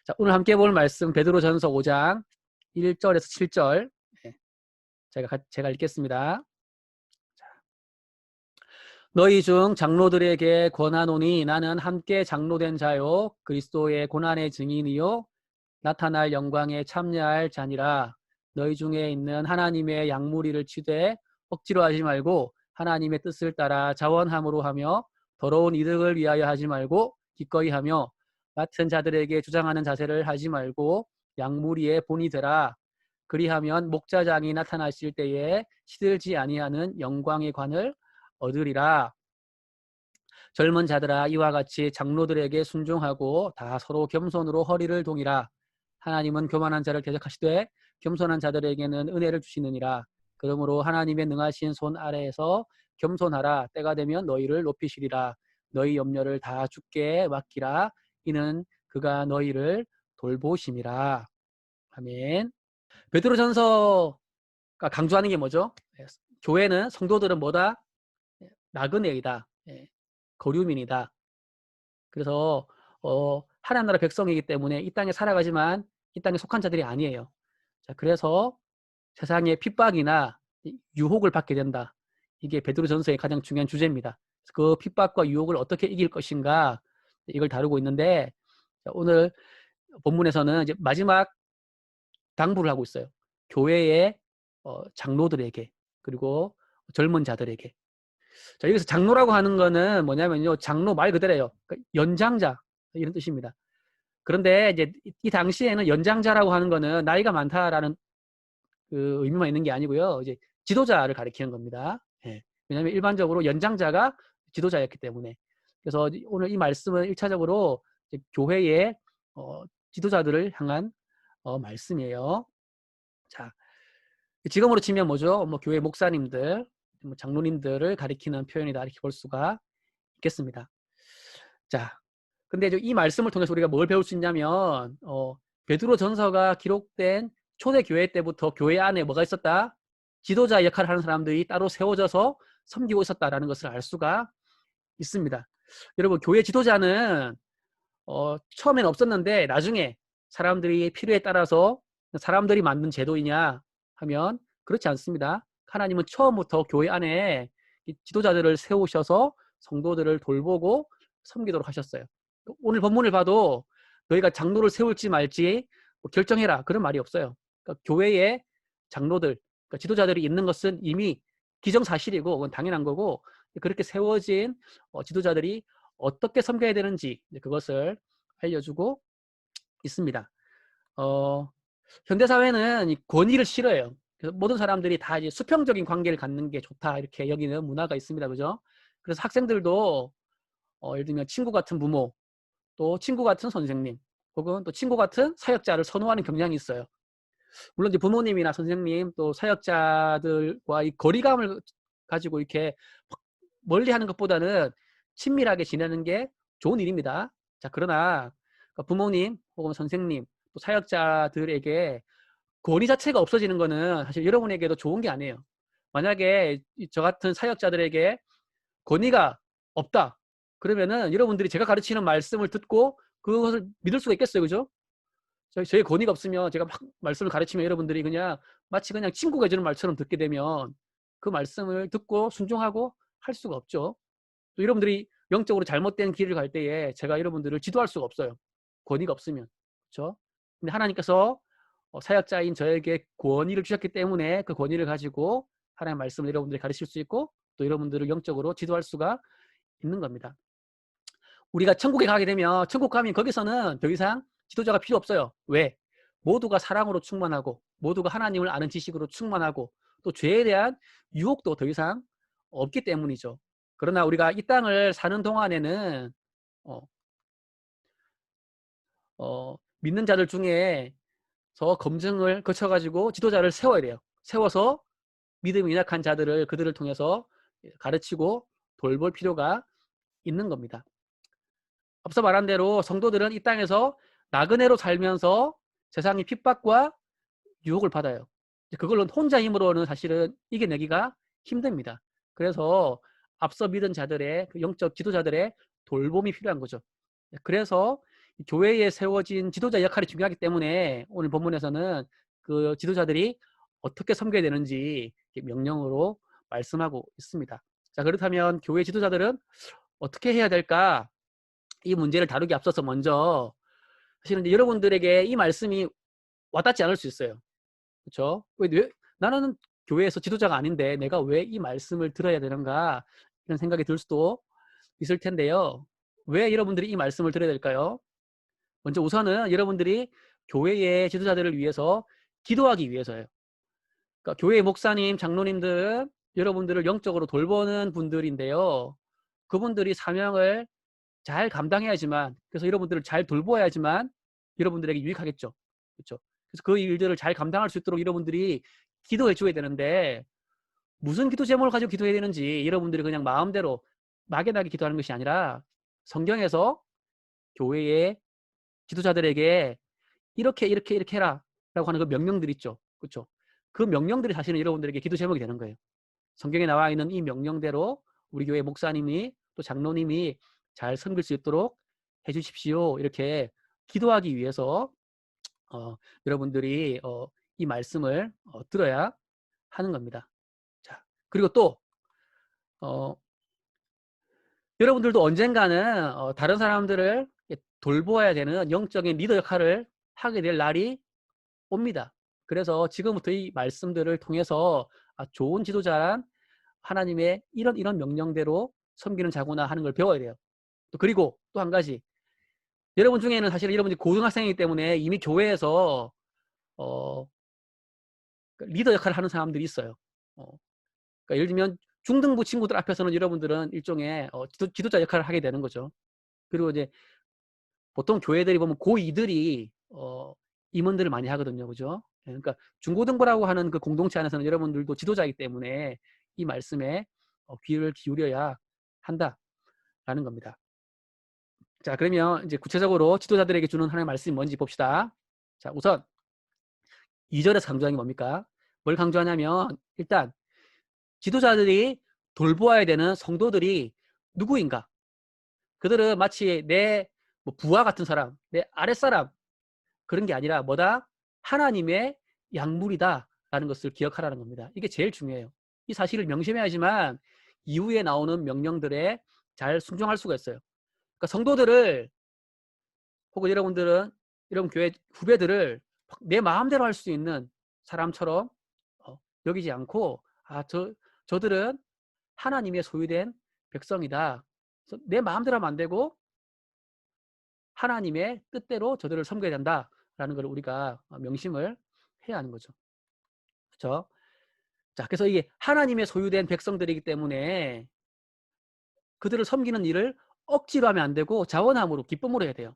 자, 오늘 함께 볼 말씀 베드로전서 5장 1절에서 7절. 제가 읽겠습니다. 너희 중 장로들에게 권하노니 나는 함께 장로된 자요 그리스도의 고난의 증인이요 나타날 영광에 참여할 자니라. 너희 중에 있는 하나님의 양무리를 치되 억지로 하지 말고 하나님의 뜻을 따라 자원함으로 하며 더러운 이득을 위하여 하지 말고 기꺼이 하며 같은 자들에게 주장하는 자세를 하지 말고 양무리의 본이 되라. 그리하면 목자장이 나타나실 때에 시들지 아니하는 영광의 관을 얻으리라. 젊은 자들아 이와 같이 장로들에게 순종하고 다 서로 겸손으로 허리를 동이라. 하나님은 교만한 자를 대적하시되 겸손한 자들에게는 은혜를 주시느니라. 그러므로 하나님의 능하신 손 아래에서 겸손하라. 때가 되면 너희를 높이시리라. 너희 염려를 다 주께 맡기라. 이는 그가 너희를 돌보심이라. 아멘. 베드로전서가 강조하는 게 뭐죠? 교회는 성도들은 뭐다? 나그네이다. 거류민이다. 그래서 하나님 나라 백성이기 때문에 이 땅에 살아가지만 이 땅에 속한 자들이 아니에요. 자, 그래서 세상의 핍박이나 유혹을 받게 된다. 이게 베드로전서의 가장 중요한 주제입니다. 그 핍박과 유혹을 어떻게 이길 것인가 이걸 다루고 있는데 자, 오늘 본문에서는 이제 마지막 당부를 하고 있어요. 교회의 장로들에게 그리고 젊은 자들에게. 자, 여기서 장로라고 하는 거는 뭐냐면요. 장로 말 그대로예요. 그러니까 연장자 이런 뜻입니다. 그런데 이제 이 당시에는 연장자라고 하는 거는 나이가 많다라는 그 의미만 있는 게 아니고요. 이제 지도자를 가리키는 겁니다. 예. 왜냐하면 일반적으로 연장자가 지도자였기 때문에. 그래서 오늘 이 말씀은 1차적으로 교회의 지도자들을 향한 말씀이에요. 자, 지금으로 치면 뭐죠? 뭐 교회 목사님들, 뭐 장로님들을 가리키는 표현이다 이렇게 볼 수가 있겠습니다. 자, 근데 이 말씀을 통해서 우리가 뭘 배울 수 있냐면 베드로 전서가 기록된 초대 교회 때부터 교회 안에 뭐가 있었다? 지도자 역할을 하는 사람들이 따로 세워져서 섬기고 있었다라는 것을 알 수가 있습니다. 여러분 교회 지도자는 처음엔 없었는데 나중에 사람들이 필요에 따라서 사람들이 만든 제도이냐 하면 그렇지 않습니다. 하나님은 처음부터 교회 안에 지도자들을 세우셔서 성도들을 돌보고 섬기도록 하셨어요. 오늘 본문을 봐도 너희가 장로를 세울지 말지 결정해라 그런 말이 없어요. 그러니까 교회에 장로들, 그러니까 지도자들이 있는 것은 이미 기정사실이고 그건 당연한 거고 그렇게 세워진 지도자들이 어떻게 섬겨야 되는지 그것을 알려주고 있습니다. 현대사회는 이 권위를 싫어해요. 그래서 모든 사람들이 다 이제 수평적인 관계를 갖는 게 좋다 이렇게 여기는 문화가 있습니다. 그죠? 그래서 학생들도 예를 들면 친구 같은 부모, 또 친구 같은 선생님, 혹은 또 친구 같은 사역자를 선호하는 경향이 있어요. 물론 이제 부모님이나 선생님 또 사역자들과 이 거리감을 가지고 이렇게 멀리 하는 것보다는 친밀하게 지내는 게 좋은 일입니다. 자, 그러나 부모님 혹은 선생님 또 사역자들에게 권위 자체가 없어지는 거는 사실 여러분에게도 좋은 게 아니에요. 만약에 저 같은 사역자들에게 권위가 없다. 그러면은 여러분들이 제가 가르치는 말씀을 듣고 그것을 믿을 수가 있겠어요. 그죠? 저희 권위가 없으면 제가 막 말씀을 가르치면 여러분들이 그냥 마치 그냥 친구가 해주는 말처럼 듣게 되면 그 말씀을 듣고 순종하고 할 수가 없죠. 또 여러분들이 영적으로 잘못된 길을 갈 때에 제가 여러분들을 지도할 수가 없어요. 권위가 없으면. 그렇죠? 근데 하나님께서 사역자인 저에게 권위를 주셨기 때문에 그 권위를 가지고 하나님의 말씀을 여러분들이 가르칠 수 있고 또 여러분들을 영적으로 지도할 수가 있는 겁니다. 우리가 천국에 가게 되면 천국 가면 거기서는 더 이상 지도자가 필요 없어요. 왜? 모두가 사랑으로 충만하고 모두가 하나님을 아는 지식으로 충만하고 또 죄에 대한 유혹도 더 이상 없기 때문이죠. 그러나 우리가 이 땅을 사는 동안에는 믿는 자들 중에서 검증을 거쳐가지고 지도자를 세워야 돼요. 세워서 믿음이 약한 자들을 그들을 통해서 가르치고 돌볼 필요가 있는 겁니다. 앞서 말한 대로 성도들은 이 땅에서 나그네로 살면서 세상의 핍박과 유혹을 받아요. 그걸로 혼자 힘으로는 사실은 이겨내기가 힘듭니다. 그래서 앞서 믿은 자들의 영적 지도자들의 돌봄이 필요한 거죠. 그래서 교회에 세워진 지도자 역할이 중요하기 때문에 오늘 본문에서는 그 지도자들이 어떻게 섬겨야 되는지 명령으로 말씀하고 있습니다. 자, 그렇다면 교회 지도자들은 어떻게 해야 될까? 이 문제를 다루기 앞서서 먼저 사실은 여러분들에게 이 말씀이 와닿지 않을 수 있어요. 그렇죠? 왜 나는 교회에서 지도자가 아닌데 내가 왜 이 말씀을 들어야 되는가? 이런 생각이 들 수도 있을 텐데요. 왜 여러분들이 이 말씀을 들어야 될까요? 먼저 우선은 여러분들이 교회의 지도자들을 위해서 기도하기 위해서예요. 그러니까 교회 목사님, 장로님들은 여러분들을 영적으로 돌보는 분들인데요. 그분들이 사명을 잘 감당해야지만, 그래서 여러분들을 잘 돌보아야지만 여러분들에게 유익하겠죠. 그렇죠? 그래서 그 일들을 잘 감당할 수 있도록 여러분들이 기도해 줘야 되는데, 무슨 기도 제목을 가지고 기도해야 되는지 여러분들이 그냥 마음대로 막연하게 기도하는 것이 아니라 성경에서 교회의 지도자들에게 이렇게 해라 라고 하는 그 명령들 있죠. 그렇죠? 그 명령들이 사실은 여러분들에게 기도 제목이 되는 거예요. 성경에 나와 있는 이 명령대로 우리 교회 목사님이 또 장로님이 잘 섬길 수 있도록 해주십시오. 이렇게 기도하기 위해서 여러분들이 이 말씀을 들어야 하는 겁니다. 자, 그리고 또 여러분들도 언젠가는 다른 사람들을 돌보아야 되는 영적인 리더 역할을 하게 될 날이 옵니다. 그래서 지금부터 이 말씀들을 통해서 좋은 지도자란 하나님의 이런 명령대로 섬기는 자구나 하는 걸 배워야 돼요. 또 그리고 또 한 가지, 여러분 중에는 사실 여러분들이 고등학생이기 때문에 이미 교회에서 어, 리더 역할을 하는 사람들이 있어요. 그러니까 예를 들면 중등부 친구들 앞에서는 여러분들은 일종의 지도자 역할을 하게 되는 거죠. 그리고 이제 보통 교회들이 보면 고2들이 임원들을 많이 하거든요. 그죠? 그러니까 중고등부라고 하는 그 공동체 안에서는 여러분들도 지도자이기 때문에 이 말씀에 귀를 기울여야 한다라는 겁니다. 자, 그러면 이제 구체적으로 지도자들에게 주는 하나님의 말씀이 뭔지 봅시다. 자, 우선 2절에서 강조하는 게 뭡니까? 뭘 강조하냐면 일단 지도자들이 돌보아야 되는 성도들이 누구인가? 그들은 마치 내 부하 같은 사람, 내 아랫사람 그런 게 아니라 뭐다? 하나님의 약물이다라는 것을 기억하라는 겁니다. 이게 제일 중요해요. 이 사실을 명심해야지만 이후에 나오는 명령들에 잘 순종할 수가 있어요. 그러니까 성도들을 혹은 여러분들은 여러분 교회 후배들을 내 마음대로 할 수 있는 사람처럼 여기지 않고 저들은 하나님의 소유된 백성이다. 그래서 내 마음대로 하면 안 되고 하나님의 뜻대로 저들을 섬겨야 된다라는 걸 우리가 명심을 해야 하는 거죠. 그렇죠? 자, 그래서 이게 하나님의 소유된 백성들이기 때문에 그들을 섬기는 일을 억지로 하면 안 되고 자원함으로 기쁨으로 해야 돼요.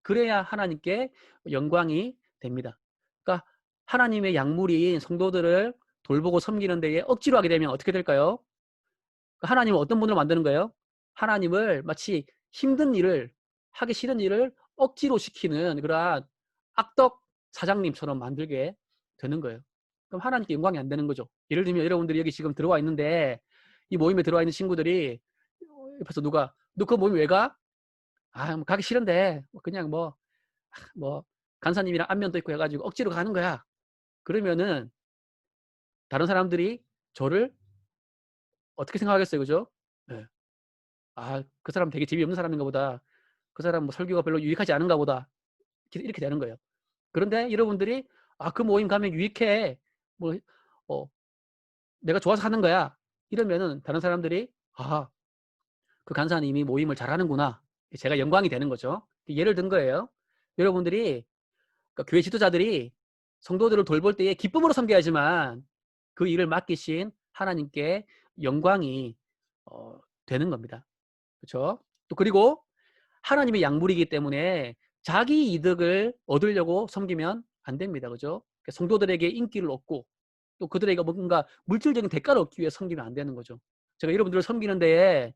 그래야 하나님께 영광이 됩니다. 그러니까 하나님의 약물인 성도들을 돌보고 섬기는 데에 억지로 하게 되면 어떻게 될까요? 하나님은 어떤 분으로 만드는 거예요? 하나님을 마치 힘든 일을 하기 싫은 일을 억지로 시키는 그러한 악덕 사장님처럼 만들게 되는 거예요. 그럼 하나님께 영광이 안 되는 거죠. 예를 들면 여러분들이 여기 지금 들어와 있는데 이 모임에 들어와 있는 친구들이 옆에서 누가 너 그 모임 왜 가? 뭐 가기 싫은데 그냥 뭐 간사님이랑 안면도 있고 해가지고 억지로 가는 거야. 그러면은 다른 사람들이 저를 어떻게 생각하겠어요, 그죠? 네. 그 사람 되게 재미없는 사람인가 보다. 그 사람 뭐 설교가 별로 유익하지 않은가 보다. 이렇게 되는 거예요. 그런데 여러분들이 그 모임 가면 유익해. 뭐 어, 내가 좋아서 하는 거야. 이러면은 다른 사람들이 그 간사님이 모임을 잘하는구나. 제가 영광이 되는 거죠. 예를 든 거예요. 여러분들이 그러니까 교회 지도자들이 성도들을 돌볼 때에 기쁨으로 섬겨야지만 그 일을 맡기신 하나님께 영광이 되는 겁니다. 그렇죠? 또 그리고 하나님의 약물이기 때문에 자기 이득을 얻으려고 섬기면 안 됩니다. 그죠? 성도들에게 인기를 얻고 또 그들에게 뭔가 물질적인 대가를 얻기 위해 섬기면 안 되는 거죠. 제가 여러분들을 섬기는 데에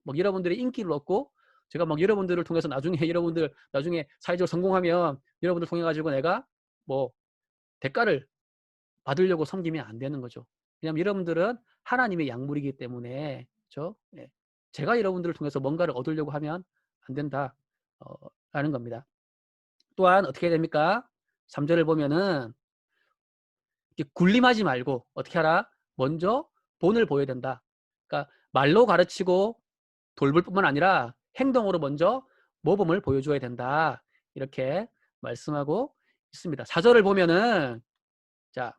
막 여러분들의 인기를 얻고 제가 막 여러분들을 통해서 나중에 여러분들 나중에 사회적으로 성공하면 여러분들 통해 가지고 내가 뭐 대가를 받으려고 섬기면 안 되는 거죠. 왜냐하면 여러분들은 하나님의 약물이기 때문에 그렇죠? 예. 제가 여러분들을 통해서 뭔가를 얻으려고 하면 안 된다. 라는 겁니다. 또한 어떻게 해야 됩니까? 3절을 보면은 이렇게 군림하지 말고 어떻게 하라? 먼저 본을 보여야 된다. 그러니까 말로 가르치고 돌볼 뿐만 아니라 행동으로 먼저 모범을 보여줘야 된다. 이렇게 말씀하고 있습니다. 4절을 보면은 자,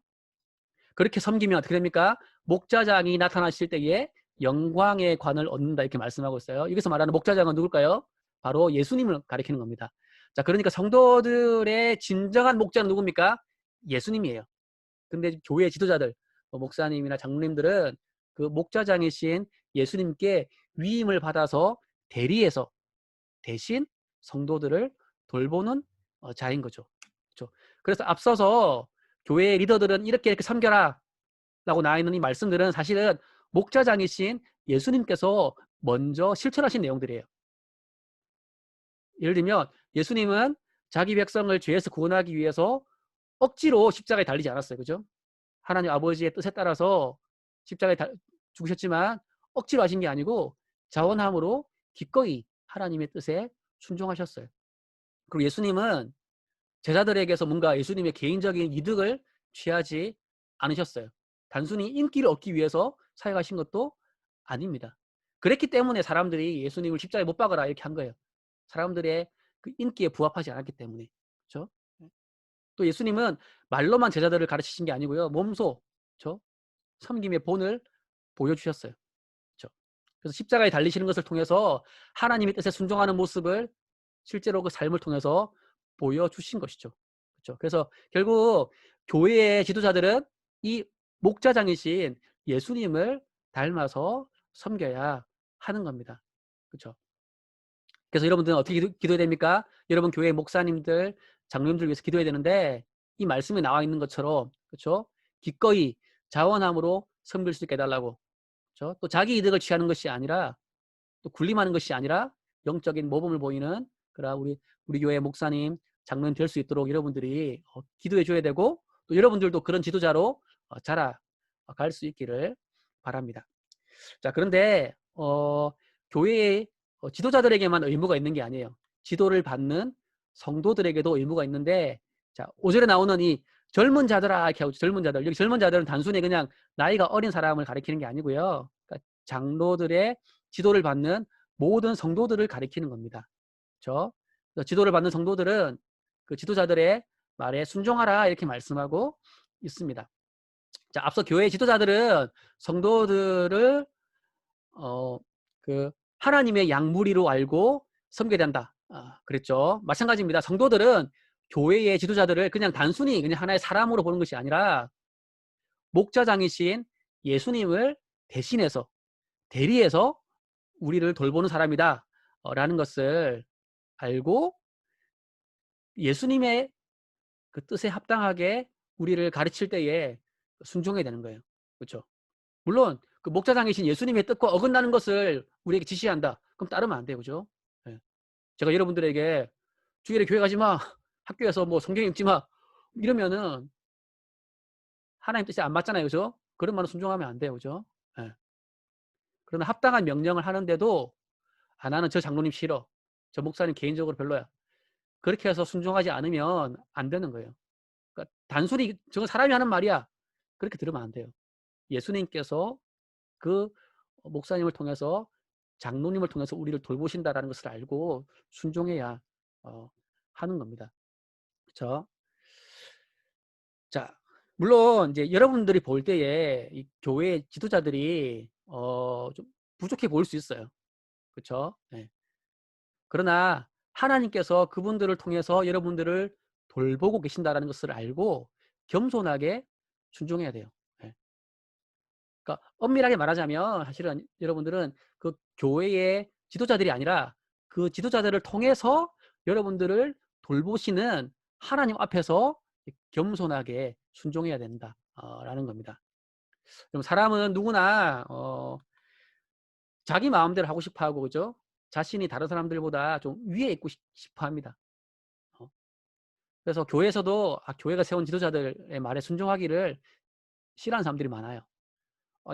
그렇게 섬기면 어떻게 됩니까? 목자장이 나타나실 때에 영광의 관을 얻는다 이렇게 말씀하고 있어요. 여기서 말하는 목자장은 누굴까요? 바로 예수님을 가리키는 겁니다. 자, 그러니까 성도들의 진정한 목자는 누굽니까? 예수님이에요. 근데 교회 지도자들, 뭐 목사님이나 장로님들은 그 목자장이신 예수님께 위임을 받아서 대리해서 대신 성도들을 돌보는 자인 거죠. 그렇죠? 그래서 앞서서 교회 리더들은 이렇게 이렇게 섬겨라 라고 나와 있는 이 말씀들은 사실은 목자장이신 예수님께서 먼저 실천하신 내용들이에요. 예를 들면 예수님은 자기 백성을 죄에서 구원하기 위해서 억지로 십자가에 달리지 않았어요. 그죠? 하나님 아버지의 뜻에 따라서 십자가에 죽으셨지만 억지로 하신 게 아니고 자원함으로 기꺼이 하나님의 뜻에 순종하셨어요. 그리고 예수님은 제자들에게서 뭔가 예수님의 개인적인 이득을 취하지 않으셨어요. 단순히 인기를 얻기 위해서 사역하신 것도 아닙니다. 그랬기 때문에 사람들이 예수님을 십자가에 못 박아라 이렇게 한 거예요. 사람들의 그 인기에 부합하지 않았기 때문에. 그렇죠? 또 예수님은 말로만 제자들을 가르치신 게 아니고요. 몸소 그렇죠? 섬김의 본을 보여주셨어요. 그렇죠? 그래서 십자가에 달리시는 것을 통해서 하나님의 뜻에 순종하는 모습을 실제로 그 삶을 통해서 보여주신 것이죠. 그렇죠? 그래서 결국 교회의 지도자들은 이 목자장이신 예수님을 닮아서 섬겨야 하는 겁니다. 그렇죠? 그래서 여러분들은 어떻게 기도해야 됩니까? 여러분 교회 목사님들, 장로님들 위해서 기도해야 되는데 이 말씀에 나와 있는 것처럼 그렇죠? 기꺼이 자원함으로 섬길 수 있게 해달라고. 그렇죠? 또 자기 이득을 취하는 것이 아니라 또 군림하는 것이 아니라 영적인 모범을 보이는 그런 우리 교회 목사님, 장로님 될 수 있도록 여러분들이 기도해 줘야 되고 또 여러분들도 그런 지도자로 자라갈 수 있기를 바랍니다. 자, 그런데 교회의 지도자들에게만 의무가 있는 게 아니에요. 지도를 받는 성도들에게도 의무가 있는데 자, 5절에 나오는 이 젊은 자들아 이렇게 하고 젊은 자들. 여기 젊은 자들은 단순히 그냥 나이가 어린 사람을 가리키는 게 아니고요. 그러니까 장로들의 지도를 받는 모든 성도들을 가리키는 겁니다. 그렇죠? 지도를 받는 성도들은 그 지도자들의 말에 순종하라 이렇게 말씀하고 있습니다. 자, 앞서 교회 지도자들은 성도들을 그 하나님의 양무리로 알고 섬겨야 된다. 그랬죠. 마찬가지입니다. 성도들은 교회의 지도자들을 그냥 단순히 그냥 하나의 사람으로 보는 것이 아니라 목자장이신 예수님을 대신해서 대리해서 우리를 돌보는 사람이다. 라는 것을 알고 예수님의 그 뜻에 합당하게 우리를 가르칠 때에 순종해야 되는 거예요. 그렇죠? 물론 그 목자장이신 예수님의 뜻과 어긋나는 것을 우리에게 지시한다. 그럼 따르면 안 돼요. 그죠? 예. 제가 여러분들에게 주일에 교회 가지 마. 학교에서 뭐 성경 읽지 마. 이러면은 하나님 뜻이 안 맞잖아요. 그죠? 그런 말은 순종하면 안 돼요. 그죠? 예. 그러나 합당한 명령을 하는데도 나는 저 장로님 싫어. 저 목사님 개인적으로 별로야. 그렇게 해서 순종하지 않으면 안 되는 거예요. 그러니까 단순히 저건 사람이 하는 말이야. 그렇게 들으면 안 돼요. 예수님께서 그 목사님을 통해서 장로님을 통해서 우리를 돌보신다라는 것을 알고 순종해야 하는 겁니다. 그렇죠? 자, 물론 이제 여러분들이 볼 때에 이 교회 지도자들이 좀 부족해 보일 수 있어요. 그렇죠? 네. 그러나 하나님께서 그분들을 통해서 여러분들을 돌보고 계신다라는 것을 알고 겸손하게 순종해야 돼요. 네. 그러니까 엄밀하게 말하자면 사실은 여러분들은 그 교회의 지도자들이 아니라 그 지도자들을 통해서 여러분들을 돌보시는 하나님 앞에서 겸손하게 순종해야 된다라는 겁니다. 그럼 사람은 누구나 자기 마음대로 하고 싶어하고 그죠? 자신이 다른 사람들보다 좀 위에 있고 싶어합니다. 그래서 교회에서도 교회가 세운 지도자들의 말에 순종하기를 싫어하는 사람들이 많아요.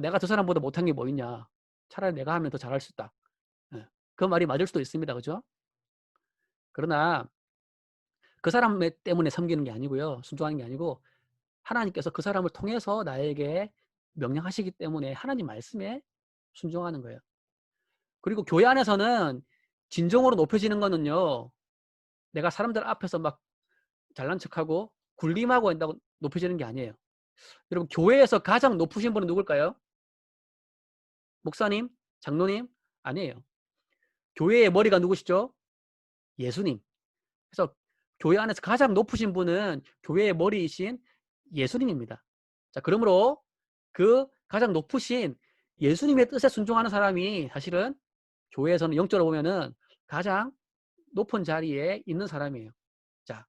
내가 저 사람보다 못한 게 뭐 있냐. 차라리 내가 하면 더 잘할 수 있다. 예. 그 말이 맞을 수도 있습니다. 그죠? 그러나 그 사람 때문에 섬기는 게 아니고요. 순종하는 게 아니고 하나님께서 그 사람을 통해서 나에게 명령하시기 때문에 하나님 말씀에 순종하는 거예요. 그리고 교회 안에서는 진정으로 높여지는 거는요. 내가 사람들 앞에서 막 잘난 척하고 군림하고 한다고 높여지는 게 아니에요. 여러분 교회에서 가장 높으신 분은 누굴까요? 목사님? 장로님? 아니에요. 교회의 머리가 누구시죠? 예수님. 그래서 교회 안에서 가장 높으신 분은 교회의 머리이신 예수님입니다. 자, 그러므로 그 가장 높으신 예수님의 뜻에 순종하는 사람이 사실은 교회에서는 영적으로 보면은 가장 높은 자리에 있는 사람이에요. 자,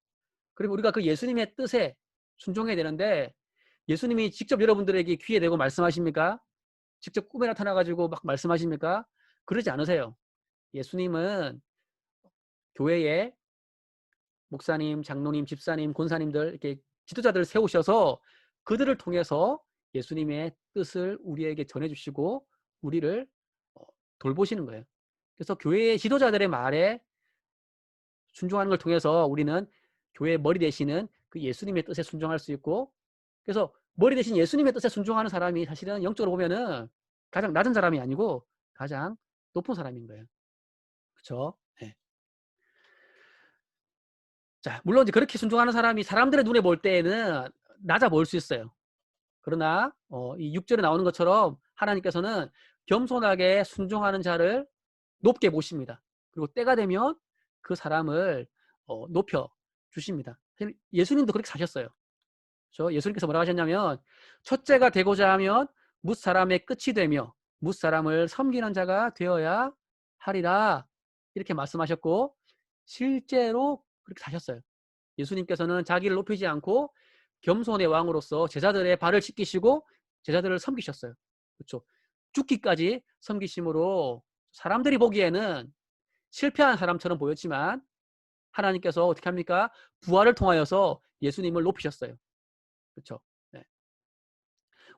그리고 우리가 그 예수님의 뜻에 순종해야 되는데 예수님이 직접 여러분들에게 귀에 대고 말씀하십니까? 직접 꿈에 나타나가지고 막 말씀하십니까? 그러지 않으세요. 예수님은 교회에 목사님, 장로님, 집사님, 권사님들 이렇게 지도자들을 세우셔서 그들을 통해서 예수님의 뜻을 우리에게 전해주시고 우리를 돌보시는 거예요. 그래서 교회의 지도자들의 말에 순종하는 걸 통해서 우리는 교회의 머리 되시는 그 예수님의 뜻에 순종할 수 있고 그래서 머리 대신 예수님의 뜻에 순종하는 사람이 사실은 영적으로 보면은 가장 낮은 사람이 아니고 가장 높은 사람인 거예요. 그렇죠? 네. 자, 물론 이제 그렇게 순종하는 사람이 사람들의 눈에 볼 때에는 낮아 보일 수 있어요. 그러나 이 6절에 나오는 것처럼 하나님께서는 겸손하게 순종하는 자를 높게 보십니다. 그리고 때가 되면 그 사람을 높여 주십니다. 예수님도 그렇게 사셨어요. 그렇죠? 예수님께서 뭐라고 하셨냐면 첫째가 되고자 하면 뭇 사람의 끝이 되며 뭇 사람을 섬기는 자가 되어야 하리라 이렇게 말씀하셨고 실제로 그렇게 사셨어요. 예수님께서는 자기를 높이지 않고 겸손의 왕으로서 제자들의 발을 씻기시고 제자들을 섬기셨어요. 그렇죠? 죽기까지 섬기심으로 사람들이 보기에는 실패한 사람처럼 보였지만 하나님께서 어떻게 합니까? 부활을 통하여서 예수님을 높이셨어요. 그렇죠? 네.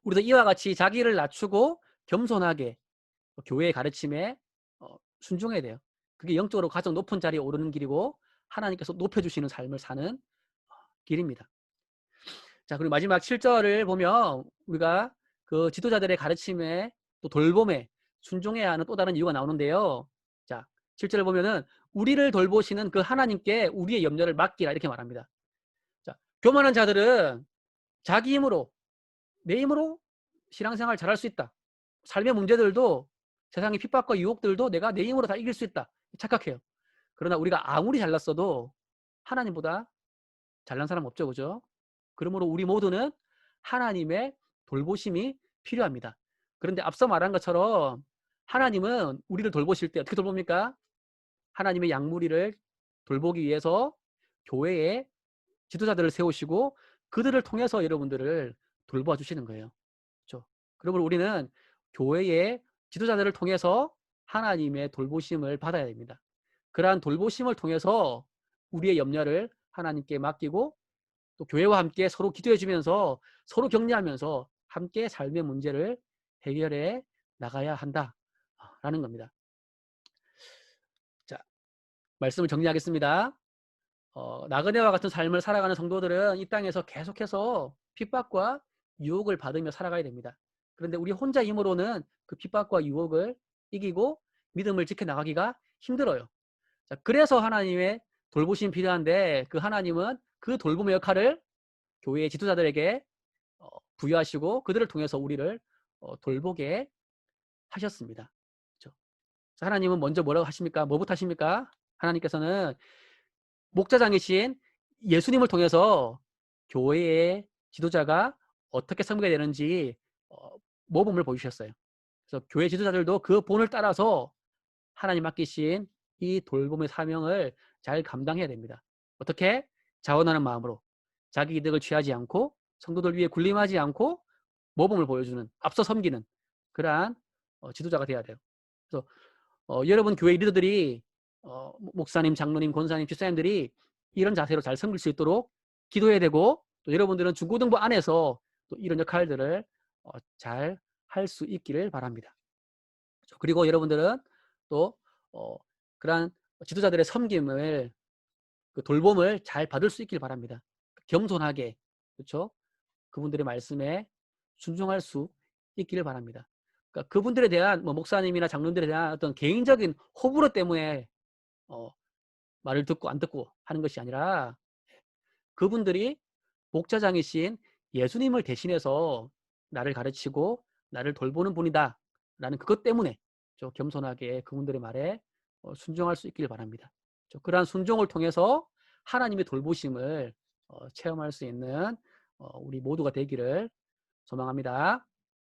우리도 이와 같이 자기를 낮추고 겸손하게 교회의 가르침에 순종해야 돼요. 그게 영적으로 가장 높은 자리에 오르는 길이고 하나님께서 높여주시는 삶을 사는 길입니다. 자, 그리고 마지막 7절을 보면 우리가 그 지도자들의 가르침에 또 돌봄에 순종해야 하는 또 다른 이유가 나오는데요. 자, 7절을 보면은 우리를 돌보시는 그 하나님께 우리의 염려를 맡기라 이렇게 말합니다. 자, 교만한 자들은 자기 힘으로 내 힘으로 신앙생활 잘할 수 있다. 삶의 문제들도 세상의 핍박과 유혹들도 내가 내 힘으로 다 이길 수 있다. 착각해요. 그러나 우리가 아무리 잘났어도 하나님보다 잘난 사람 없죠. 그죠? 그러므로 우리 모두는 하나님의 돌보심이 필요합니다. 그런데 앞서 말한 것처럼 하나님은 우리를 돌보실 때 어떻게 돌봅니까? 하나님의 양무리를 돌보기 위해서 교회에 지도자들을 세우시고 그들을 통해서 여러분들을 돌봐 주시는 거예요. 그렇죠? 그러므로 우리는 교회의 지도자들을 통해서 하나님의 돌보심을 받아야 됩니다. 그러한 돌보심을 통해서 우리의 염려를 하나님께 맡기고 또 교회와 함께 서로 기도해 주면서 서로 격려하면서 함께 삶의 문제를 해결해 나가야 한다라는 겁니다. 자, 말씀을 정리하겠습니다. 나그네와 같은 삶을 살아가는 성도들은 이 땅에서 계속해서 핍박과 유혹을 받으며 살아가야 됩니다. 그런데 우리 혼자 힘으로는 그 핍박과 유혹을 이기고 믿음을 지켜나가기가 힘들어요. 자, 그래서 하나님의 돌보심이 필요한데 그 하나님은 그 돌봄의 역할을 교회의 지도자들에게 부여하시고 그들을 통해서 우리를 돌보게 하셨습니다. 그렇죠? 하나님은 먼저 뭐라고 하십니까? 뭐부터 하십니까? 하나님께서는 목자장이신 예수님을 통해서 교회의 지도자가 어떻게 섬겨야 되는지 모범을 보여주셨어요. 그래서 교회 지도자들도 그 본을 따라서 하나님 맡기신 이 돌봄의 사명을 잘 감당해야 됩니다. 어떻게? 자원하는 마음으로 자기 이득을 취하지 않고 성도들 위해 군림하지 않고 모범을 보여주는 앞서 섬기는 그러한 지도자가 돼야 돼요. 그래서 여러분 교회 리더들이 목사님, 장로님, 권사님, 집사님들이 이런 자세로 잘 섬길 수 있도록 기도해야 되고 또 여러분들은 중고등부 안에서 또 이런 역할들을 잘 할 수 있기를 바랍니다. 그리고 여러분들은 또 그러한 지도자들의 섬김을 그 돌봄을 잘 받을 수 있길 바랍니다. 겸손하게, 그렇죠? 그분들의 말씀에 순종할 수 있기를 바랍니다. 그러니까 그분들에 대한 뭐 목사님이나 장로들에 대한 어떤 개인적인 호불호 때문에 말을 듣고 안 듣고 하는 것이 아니라 그분들이 목자장이신 예수님을 대신해서 나를 가르치고 나를 돌보는 분이다 라는 그것 때문에 좀 겸손하게 그분들의 말에 순종할 수 있기를 바랍니다. 그러한 순종을 통해서 하나님의 돌보심을 체험할 수 있는 우리 모두가 되기를 소망합니다.